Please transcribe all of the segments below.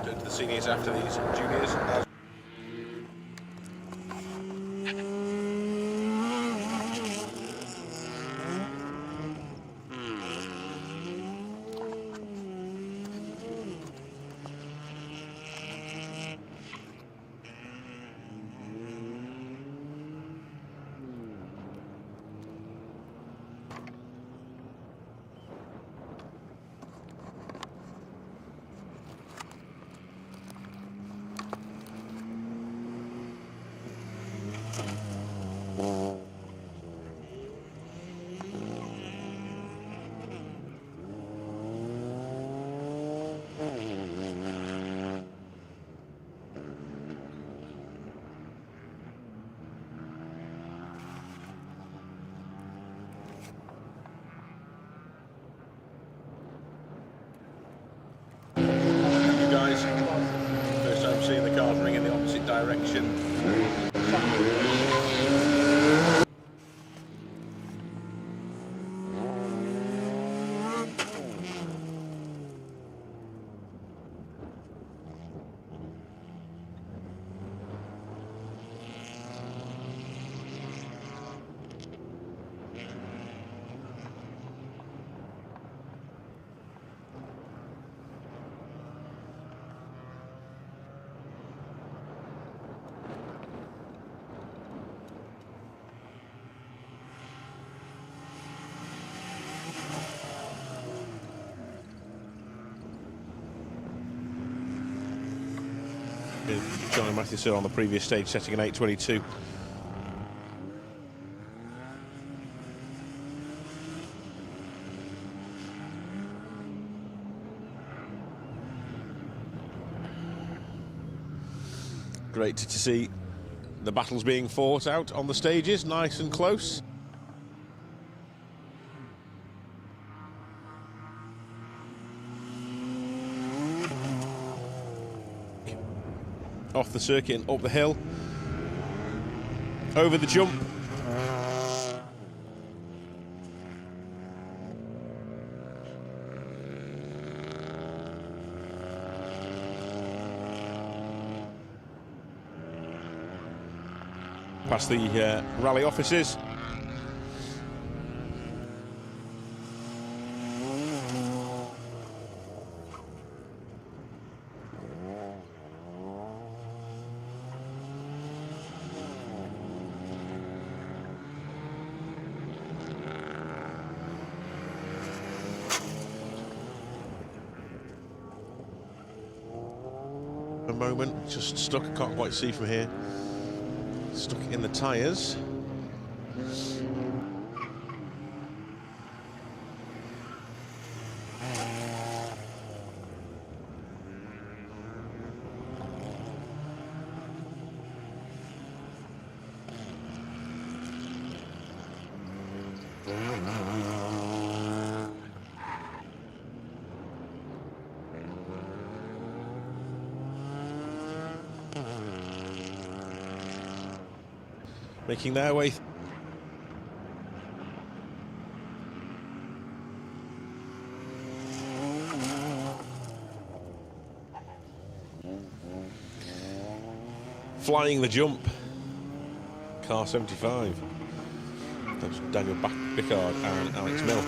Turn to the seniors after these juniors. First time seeing the cars ring in the opposite direction. John Matheson on the previous stage setting an 8:22. Great to see the battles being fought out on the stages, nice and close. Off the circuit and up the hill, over the jump. Past the rally offices. A moment, just stuck, can't quite see from here. Stuck in the tyres. Making their way. Flying the jump. Car 75. That's Daniel Bickard and Alex Mill.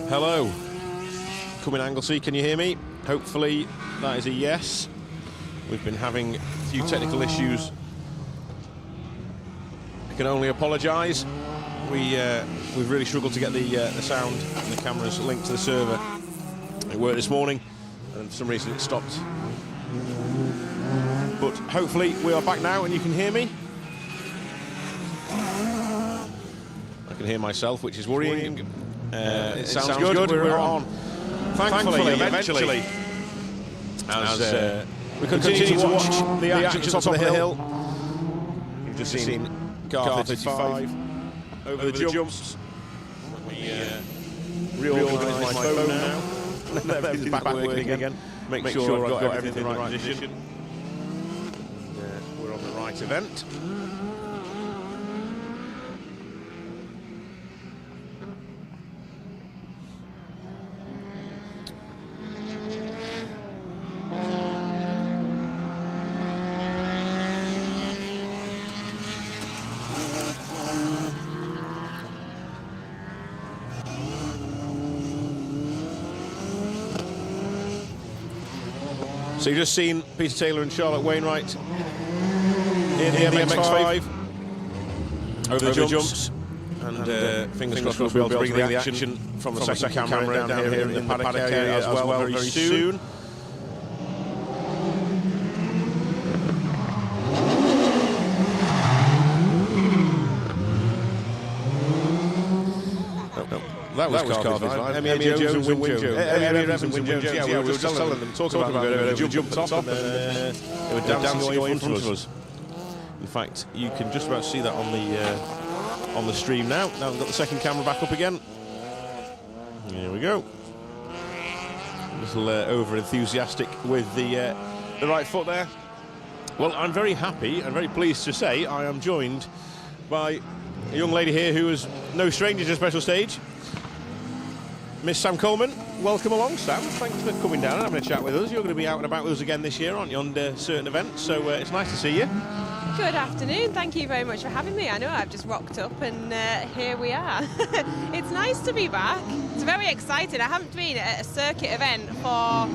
Hello. Coming Anglesey, can you hear me? Hopefully that is a yes. We've been having a few technical issues. I can only apologise. We've really struggled to get the sound and the cameras linked to the server. It worked this morning, and for some reason it stopped. But hopefully we are back now and you can hear me. I can hear myself, which is worrying. It sounds good. We're on. Thankfully, eventually, as we continue to watch the action at the top of the hill. You've just seen car 35 over the jumps. Let me reorganise my phone now. Everything's back working again. Make sure I've got everything in the right position. We're on the right event. So you've just seen Peter Taylor and Charlotte Wainwright in the MX-5 over the jumps. And fingers crossed we'll be able to bring the action from the second camera down here in the paddock area as well very soon. That was Car 55. Emmy Jones and Win Jones. Emmy Evans and Win Jones. Yeah, we were just telling them, talking about the jump top, and they were dancing away in front of us. In fact, you can just about see that on the stream now. Now we've got the second camera back up again. Here we go. A little over enthusiastic with the right foot there. Well, I'm very happy and very pleased to say I am joined by a young lady here who is no stranger to a special stage. Miss Sam Coleman, welcome along, Sam. Thanks for coming down and having a chat with us. You're going to be out and about with us again this year, aren't you, on certain events? So it's nice to see you. Good afternoon. Thank you very much for having me. I know I've just rocked up and here we are. It's nice to be back. It's very exciting. I haven't been at a circuit event for,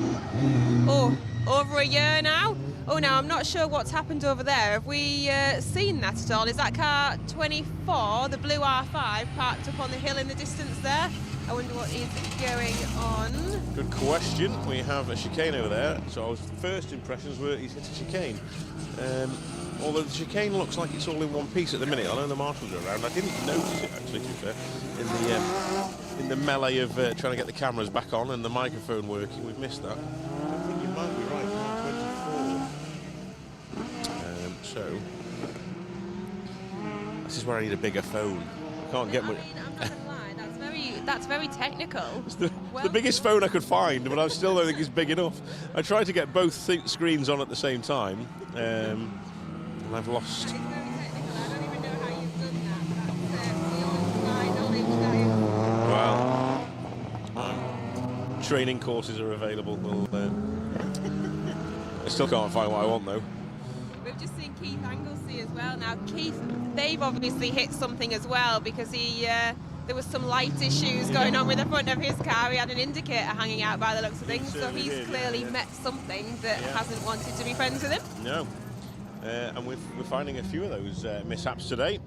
over a year now. Oh, now I'm not sure what's happened over there. Have we seen that at all? Is that car 24, the blue R5, parked up on the hill in the distance there? I wonder what is going on. Good question. We have a chicane over there. So our first impressions were he's hit a chicane. Although the chicane looks like it's all in one piece at the minute. I know the marshals are around. I didn't notice it actually, to be fair. In the melee of trying to get the cameras back on and the microphone working, we've missed that. I think you might be right. 24. So this is where I need a bigger phone. I can't get much. That's very technical. It's the biggest phone I could find, but I still don't think it's big enough. I tried to get both screens on at the same time, and I've lost. That is very technical. I don't even know how you've done that. That's Well, training courses are available. I still can't find what I want though. We've just seen Keith Anglesey as well. Now, Keith, they've obviously hit something as well because there was some light issues going on with the front of his car. He had an indicator hanging out by the looks of things, so he's clearly met something that hasn't wanted to be friends with him. No. And we're finding a few of those mishaps today.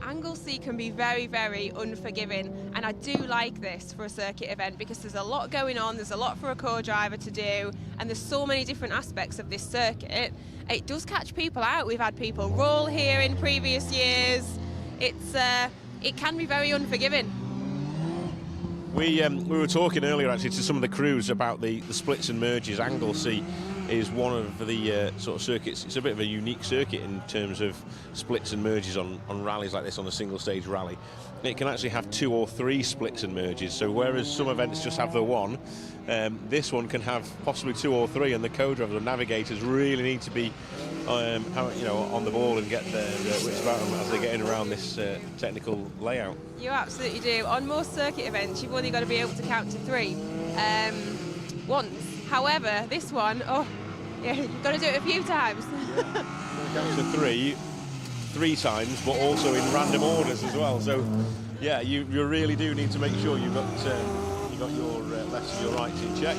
Anglesey can be very, very unforgiving, and I do like this for a circuit event because there's a lot going on, there's a lot for a co-driver to do, and there's so many different aspects of this circuit. It does catch people out. We've had people roll here in previous years. It can be very unforgiving. We were talking earlier actually to some of the crews about the splits and merges. Anglesey is one of the sort of circuits. It's a bit of a unique circuit in terms of splits and merges on rallies like this, on a single stage rally. It can actually have 2 or 3 splits and merges, so whereas some events just have the one, this one can have possibly 2 or 3, and the co-drivers and navigators really need to be on the ball and get their wits about them as they get in around this technical layout. You absolutely do. On most circuit events, you've only got to be able to count to 3 once. However, this one, you've got to do it a few times. Count to 3 times, but also in random orders as well. So, yeah, you really do need to make sure you've got You got your lefts and your rights in check.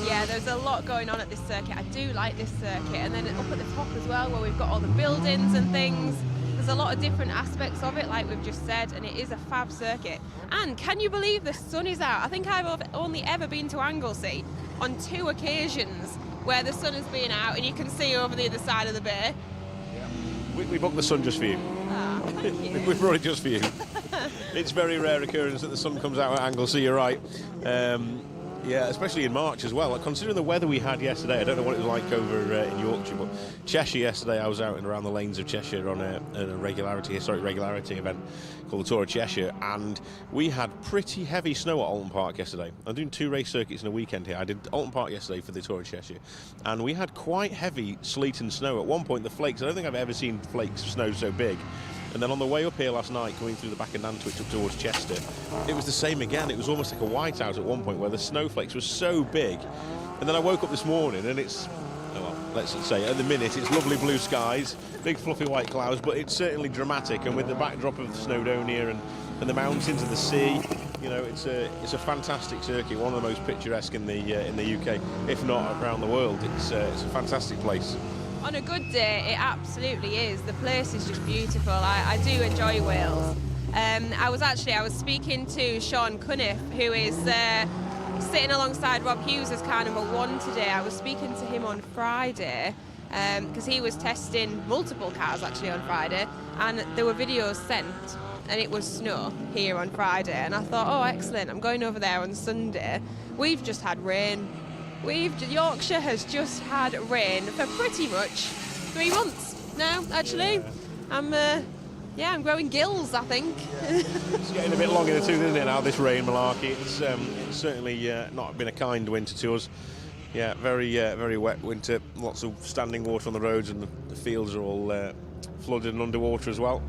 Yeah, there's a lot going on at this circuit. I do like this circuit. And then up at the top as well, where we've got all the buildings and things. There's a lot of different aspects of it, like we've just said, and it is a fab circuit. And can you believe the sun is out? I think I've only ever been to Anglesey on 2 occasions where the sun has been out and you can see over the other side of the bay. Yeah. We booked the sun just for you. Ah, thank you. We brought it just for you. It's very rare occurrence that the sun comes out at Anglesey, you're right. Yeah, especially in March as well. Like, considering the weather we had yesterday, I don't know what it was like over in Yorkshire, but Cheshire yesterday, I was out and around the lanes of Cheshire on a historic regularity event called the Tour of Cheshire, and we had pretty heavy snow at Alton Park yesterday. I'm doing 2 race circuits in a weekend here. I did Alton Park yesterday for the Tour of Cheshire, and we had quite heavy sleet and snow. At one point, the flakes, I don't think I've ever seen flakes of snow so big. And then on the way up here last night, going through the back of Nantwich up towards Chester, it was the same again. It was almost like a whiteout at one point where the snowflakes were so big. And then I woke up this morning and it's, well, let's say at the minute, it's lovely blue skies, big fluffy white clouds, but it's certainly dramatic. And with the backdrop of the Snowdonia and the mountains and the sea, you know, it's a fantastic circuit, one of the most picturesque in the UK, if not around the world. It's a fantastic place. On a good day, it absolutely is. The place is just beautiful. I do enjoy Wales. I was speaking to Sean Cunniff, who is sitting alongside Rob Hughes as car number 1 today. I was speaking to him on Friday because he was testing multiple cars actually on Friday, and there were videos sent, and it was snow here on Friday. And I thought, oh, excellent, I'm going over there on Sunday. We've just had rain. Yorkshire has just had rain for pretty much 3 months now, actually. I'm growing gills, I think. It's getting a bit long in the tooth, isn't it, now, this rain malarkey? It's certainly not been a kind winter to us. Yeah, very wet winter. Lots of standing water on the roads, and the fields are all flooded and underwater as well.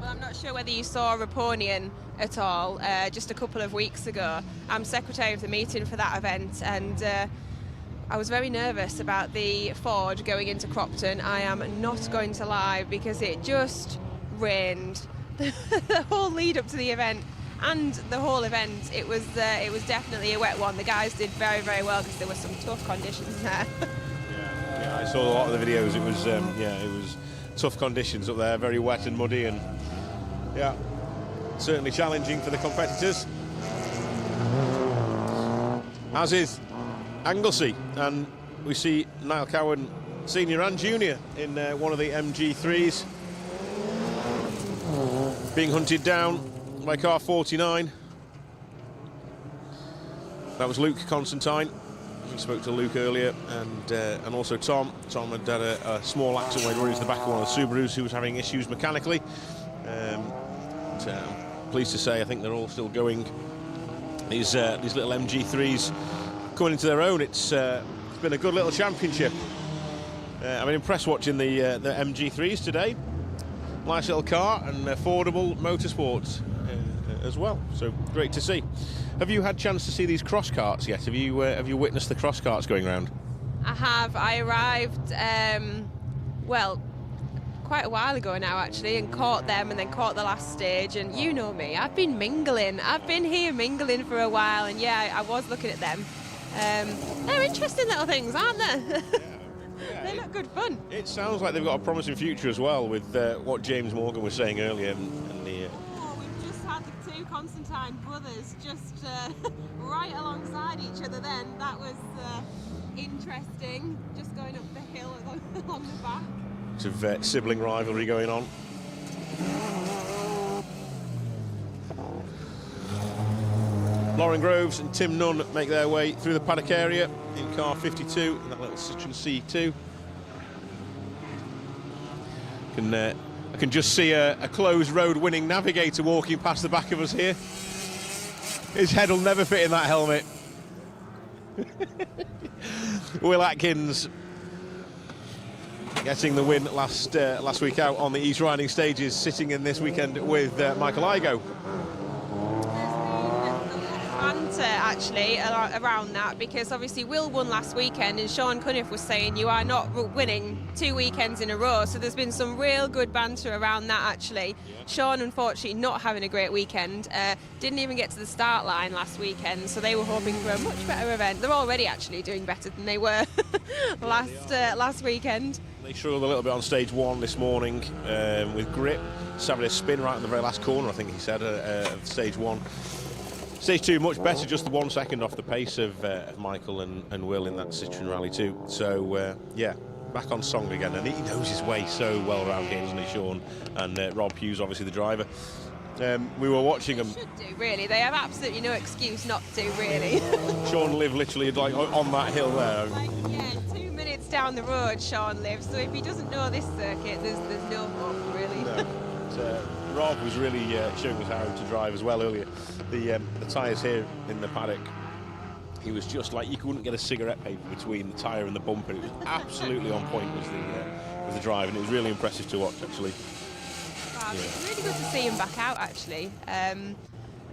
Well, I'm not sure whether you saw Raponian at all just a couple of weeks ago. I'm secretary of the meeting for that event, and I was very nervous about the Ford going into Cropton. I am not going to lie, because it just rained the whole lead up to the event, and the whole event it was definitely a wet one. The guys did very, very well because there were some tough conditions there. Yeah, I saw a lot of the videos. It was tough conditions up there, very wet and muddy, and yeah, certainly challenging for the competitors, as is Anglesey. And we see Niall Cowan Senior and Junior in one of the MG3s being hunted down by car 49. That was Luke Constantine. We spoke to Luke earlier, and also Tom. Tom had a small accident where he run into the back of one of the Subarus who was having issues mechanically. Pleased to say, I think they're all still going. These little MG3s coming into their own. It's been a good little championship. I've been impressed watching the MG3s today. Nice little car, and affordable motorsports as well. So great to see. Have you had a chance to see these cross carts yet? Have you witnessed the cross carts going around? I have. I arrived, quite a while ago now actually, and caught them, and then caught the last stage. And you know me, I've been mingling. I've been here mingling for a while, and yeah, I was looking at them. They're interesting little things, aren't they? Yeah, they look good fun. It sounds like they've got a promising future as well, with what James Morgan was saying earlier. We've just had the 2 Constantine brothers just right alongside each other then. That was interesting, just going up the hill along the back. Bit of sibling rivalry going on. Lauren Groves and Tim Nunn make their way through the paddock area in car 52, in that little Citroen C2. I can just see a closed road winning navigator walking past the back of us here. His head will never fit in that helmet. Will Atkins getting the win last week out on the East Riding stages, sitting in this weekend with Michael Igoe. Banter actually around that, because obviously Will won last weekend and Sean Cunniff was saying you are not winning 2 weekends in a row, so there's been some real good banter around that actually. Yeah. Sean unfortunately not having a great weekend, didn't even get to the start line last weekend, so they were hoping for a much better event. They're already actually doing better than they were last weekend. They struggled a little bit on stage 1 this morning with grip. Savage spin right in the very last corner, I think he said, of stage 1. Stage 2 much better, just the 1 second off the pace of Michael and Will in that Citroen Rally 2. So yeah, back on song again, and he knows his way so well around here, doesn't he, Sean? And Rob Hughes, obviously the driver. We were watching them. Should do, really. They have absolutely no excuse not to, really. Sean lived literally like on that hill there. Like, yeah, 2 minutes down the road, Sean lives. So if he doesn't know this circuit, there's no hope, really. No. Rob was really showing us how to drive as well earlier. The tyres here in the paddock, he was just like, you couldn't get a cigarette paper between the tyre and the bumper. It was absolutely on point with the drive, and it was really impressive to watch, actually. Wow, it's really good to see him back out, actually,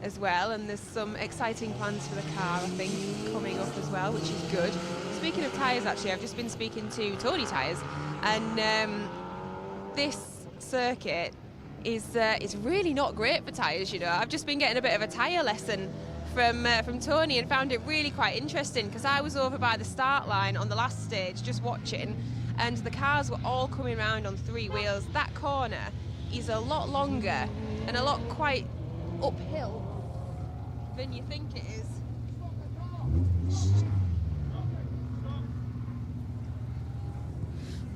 as well. And there's some exciting plans for the car, I think, coming up as well, which is good. Speaking of tyres, actually, I've just been speaking to Tony Tyres, and this circuit is really not great for tyres, you know. I've just been getting a bit of a tyre lesson from Tony and found it really quite interesting, because I was over by the start line on the last stage just watching, and the cars were all coming around on 3 wheels. That corner is a lot longer and a lot quite uphill than you think it is.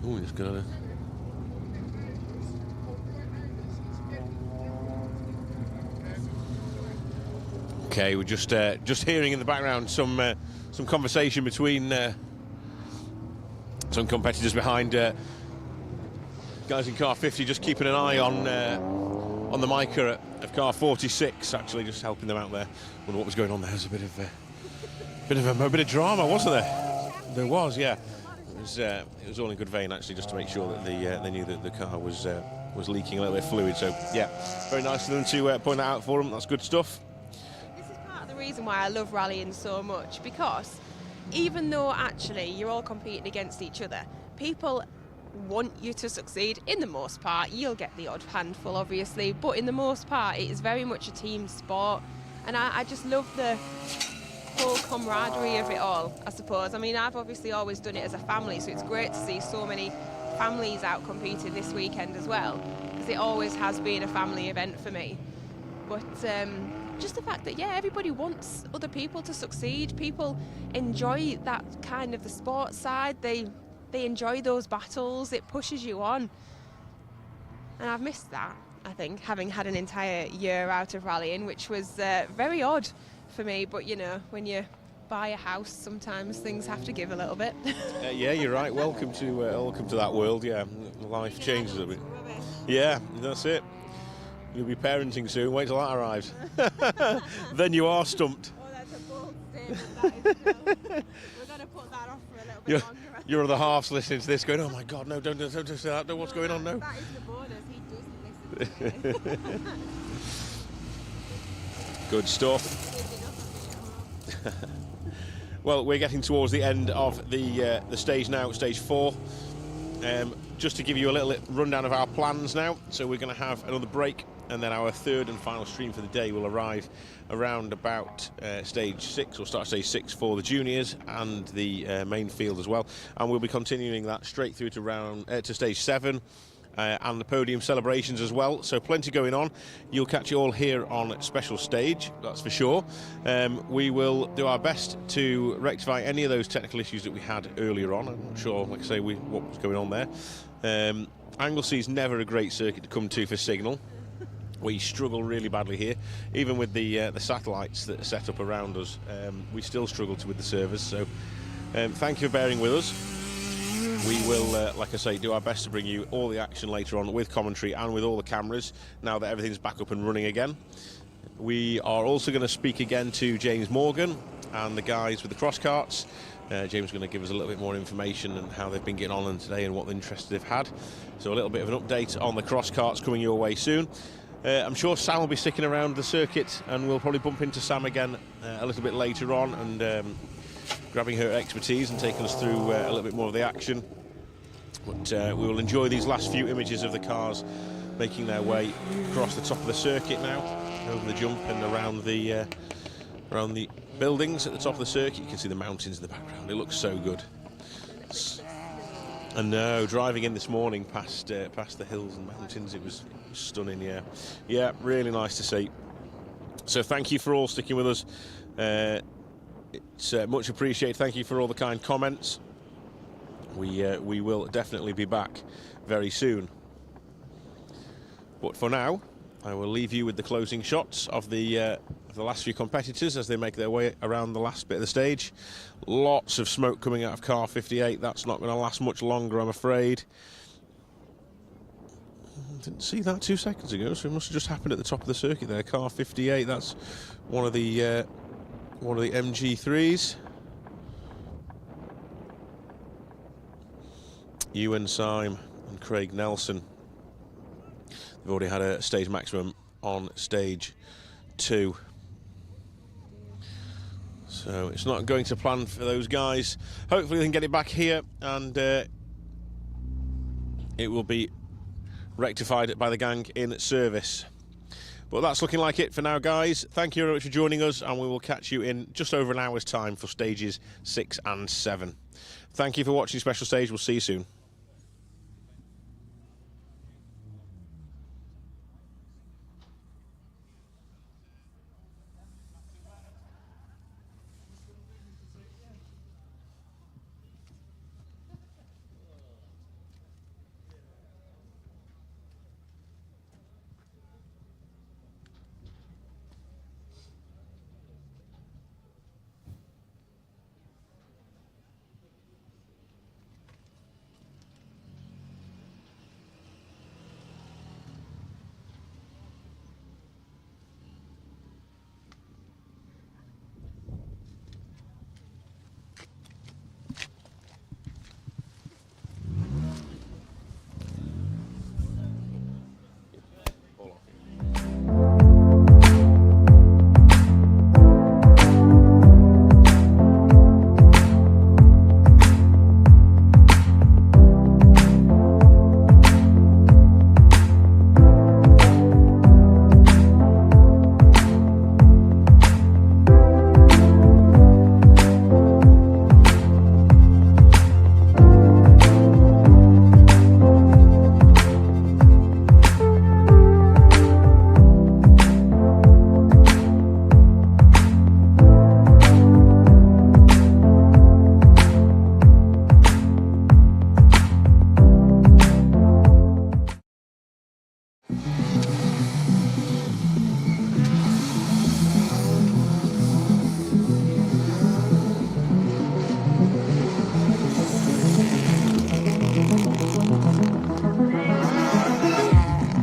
Oh, he's gonna. Okay, we're just hearing in the background some conversation between some competitors behind guys in car 50, just keeping an eye on the mica of car 46, actually, just helping them out there. Wonder what was going on there. There's a bit of drama, wasn't there? There was, yeah. It was all in good vein, actually, just to make sure that they knew that the car was leaking a little bit of fluid. So yeah, very nice of them to point that out for them. That's good stuff. Reason why I love rallying so much, because even though actually you're all competing against each other, people want you to succeed. In the most part, you'll get the odd handful, obviously, but in the most part it is very much a team sport, and I just love the whole camaraderie of it all, I suppose. I mean, I've obviously always done it as a family, so it's great to see so many families out competing this weekend as well, because it always has been a family event for me. But just the fact that, yeah, everybody wants other people to succeed. People enjoy that kind of the sports side. They enjoy those battles. It pushes you on. And I've missed that, I think, having had an entire year out of rallying, which was very odd for me. But, you know, when you buy a house, sometimes things have to give a little bit. Yeah, you're right. Welcome to that world. Yeah, life changes a bit. Yeah, that's it. You'll be parenting soon. Wait till that arrives. Then you are stumped. Oh, that's a bold statement. That is, we're going to put that off for a little bit longer. Your other half's listening to this going, oh my God, no, don't say that. No, what's going on now? That is the bonus. He doesn't listen to me. Good stuff. Well, we're getting towards the end of the stage now, stage 4. Just to give you a little rundown of our plans now. So we're going to have another break, and then our third and final stream for the day will arrive around about stage 6, or start stage 6 for the juniors and the main field as well. And we'll be continuing that straight through to stage 7 and the podium celebrations as well. So plenty going on. You'll catch it all here on Special Stage, that's for sure. We will do our best to rectify any of those technical issues that we had earlier on. I'm not sure, like I say, what was going on there. Anglesey is never a great circuit to come to for signal. We struggle really badly here, even with the satellites that are set up around us. We still struggle with the servers. So thank you for bearing with us. We will, like I say, do our best to bring you all the action later on with commentary and with all the cameras now that everything's back up and running again. We are also going to speak again to James Morgan and the guys with the cross carts. James is going to give us a little bit more information on how they've been getting on today and what interest they've had. So a little bit of an update on the cross carts coming your way soon. I'm sure Sam will be sticking around the circuit, and we'll probably bump into Sam again a little bit later on, and grabbing her expertise and taking us through a little bit more of the action. But we will enjoy these last few images of the cars making their way across the top of the circuit now, over the jump and around the buildings at the top of the circuit. You can see the mountains in the background. It looks so good. And no, driving in this morning past the hills and mountains, it was stunning. Yeah, really nice to see. So thank you for all sticking with us. It's much appreciated. Thank you for all the kind comments. We will definitely be back very soon. But for now, I will leave you with the closing shots of the last few competitors as they make their way around the last bit of the stage. Lots of smoke coming out of car 58. That's not going to last much longer, I'm afraid. Didn't see that 2 seconds ago, so it must have just happened at the top of the circuit there. Car 58. That's one of the MG3s. Ewan Syme and Craig Nelson. They've already had a stage maximum on stage 2. So it's not going to plan for those guys. Hopefully they can get it back here, and it will be rectified by the gang in service. But that's looking like it for now, guys. Thank you very much for joining us, and we will catch you in just over an hour's time for stages 6 and 7. Thank you for watching Special Stage. We'll see you soon.